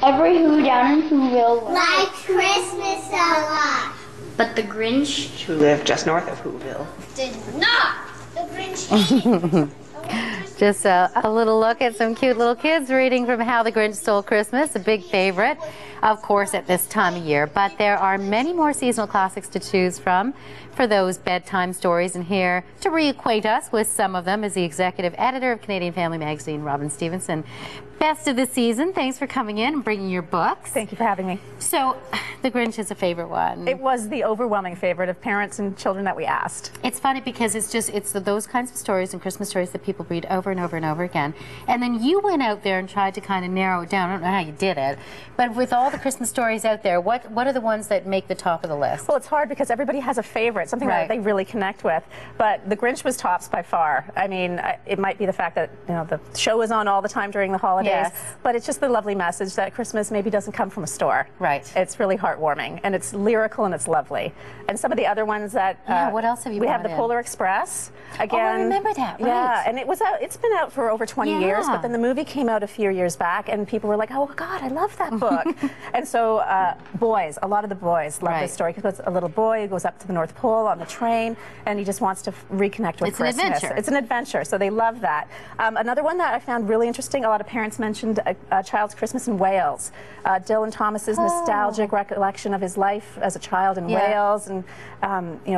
Every Who down in Whoville liked Christmas a lot. But the Grinch, who lived just north of Whoville, did not. The Grinch hated Just a little look at some cute little kids reading from How the Grinch Stole Christmas, a big favorite, of course, at this time of year. But there are many more seasonal classics to choose from for those bedtime stories. And here to reacquaint us with some of them is the executive editor of Canadian Family Magazine, Robin Stevenson. Best of the season. Thanks for coming in and bringing your books. Thank you for having me. So, The Grinch is a favorite one. It was the overwhelming favorite of parents and children that we asked. It's funny because it's those kinds of stories and Christmas stories that people read over and over and over again. And then you went out there and tried to kind of narrow it down. I don't know how you did it, but with all the Christmas stories out there, what are the ones that make the top of the list? Well, it's hard because everybody has a favorite, something that they really connect with. But The Grinch was tops by far. I mean, it might be the fact that the show is on all the time during the holidays, but it's just the lovely message that Christmas maybe doesn't come from a store. Right. It's really heartwarming, and it's lyrical, and it's lovely. And some of the other ones that what else have you? We have the Polar Express. Again, I remember that. Right. Yeah, and it's been out for over 20 years, but then the movie came out a few years back, and people were like, "Oh God, I love that book." And so, a lot of the boys love this story because it's a little boy who goes up to the North Pole on the train, and he just wants to reconnect with Christmas. It's an adventure. It's an adventure, so they love that. Another one that I found really interesting, a lot of parents mentioned A Child's Christmas in Wales. Dylan Thomas's nostalgic recollection of his life as a child in Wales, and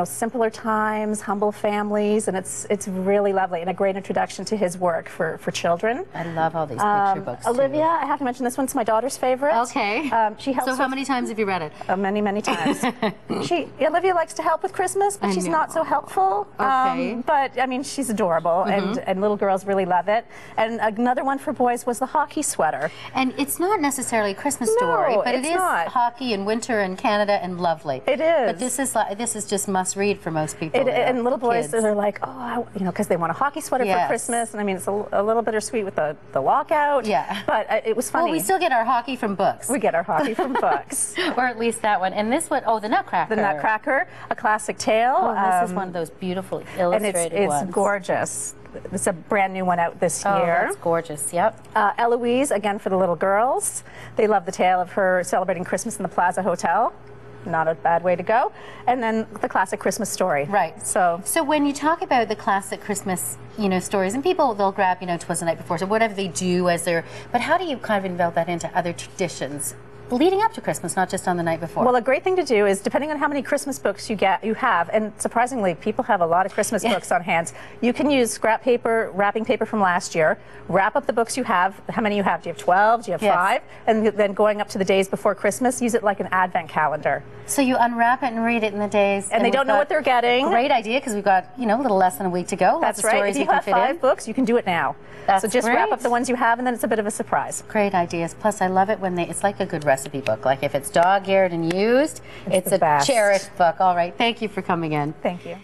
simpler times, humble families, and it's really lovely and a great introduction to his work for childin. I love all these picture books. Olivia, I have to mention this one's my daughter's favorite. Okay. She helps. So how many times have you read it? Many, many times. Olivia likes to help with Christmas, but she's not so helpful. Okay. But I mean, she's adorable, and little girls really love it. And another one for boys was the hockey sweater. And it's not necessarily a Christmas story, but it is hockey and winter in Canada and lovely. It is. But this is just must read for most people. And little boys that are like, oh, because they want a hockey sweater for Christmas. And I mean, it's a little bittersweet with the lockout. Yeah. But it was funny. Well, we still get our hockey from books. We get our hockey from books. Or at least that one. And this one, the Nutcracker. The Nutcracker, a classic tale. Oh, this is one of those beautiful illustrated ones. It's gorgeous. It's a brand new one out this year. Oh, that's gorgeous, yep. Eloise, again for the little girls. They love the tale of her celebrating Christmas in the Plaza Hotel. Not a bad way to go. And then the classic Christmas story. Right. So when you talk about the classic Christmas, stories, and people, they'll grab, 'Twas the Night Before, so whatever they do as their, but how do you kind of envelop that into other traditions leading up to Christmas, not just on the night before? Well, a great thing to do is, depending on how many Christmas books you have, and surprisingly, people have a lot of Christmas books on hand, you can use scrap paper, wrapping paper from last year, wrap up the books you have. How many you have? Do you have 12? Do you have 5? And then going up to the days before Christmas, use it like an advent calendar. So you unwrap it and read it in the days. And they don't know what they're getting. Great idea, because we've got, a little less than a week to go. That's right. If you have 5 books, you can do it now. So just wrap up the ones you have, and then it's a bit of a surprise. Great ideas. Plus, I love it when it's like a good recipe book. Like if it's dog-eared and used, it's a cherished book. All right. Thank you for coming in. Thank you.